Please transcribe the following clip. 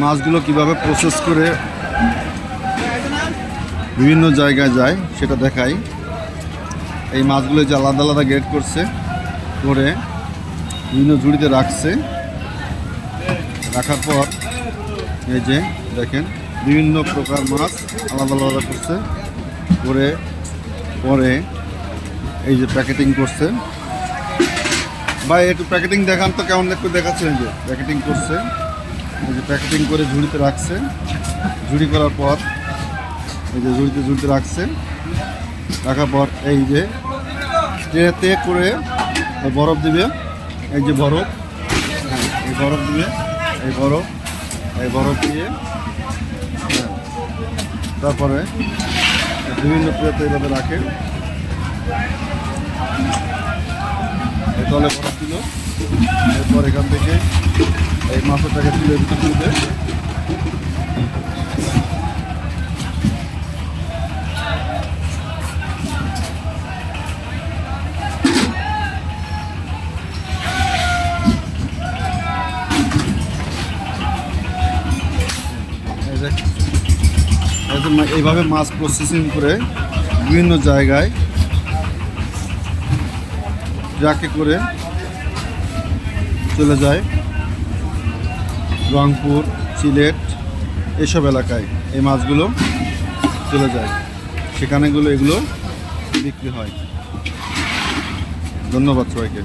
মাছগুলো কিভাবে প্রসেস করে বিভিন্ন জায়গায় যায় সেটা দেখাই। এই মাছগুলো যে আলাদা আলাদা গ্রেড করছে, করে বিভিন্ন ঝুড়িতে রাখছে। রাখার পর এই যে দেখেন বিভিন্ন প্রকার মাছ আলাদা আলাদা করছে, করে পরে এই যে প্যাকেটিং করছে। ভাই একটু প্যাকেটিং দেখান তো, কেমন একটু দেখাচ্ছেন। যে প্যাকেটিং করছে, এই যে প্যাকেটিং করে ঝুড়িতে রাখছে। ঝুড়ি করার পর এই যে ঝুড়িতে রাখছে। রাখার পর এই যে ট্রেতে করে বরফ দিবে। এই যে বরফ, হ্যাঁ এই বরফ দিবে। এই বরফ দিয়ে হ্যাঁ, তারপরে বিভিন্ন ট্রেতে এভাবে রাখে। এই তলে বরফ দিল। এরপর এখান থেকে এই মাছটাকে তুলে তুলবে। এইভাবে মাছ প্রসেসিং করে বিভিন্ন জায়গায় ট্রাকে করে চলে যায়। রংপুর, সিলেট এসব এলাকায় এই মাছগুলো চলে যায়, সেখানেগুলো এগুলো বিক্রি হয়। ধন্যবাদ সবাইকে।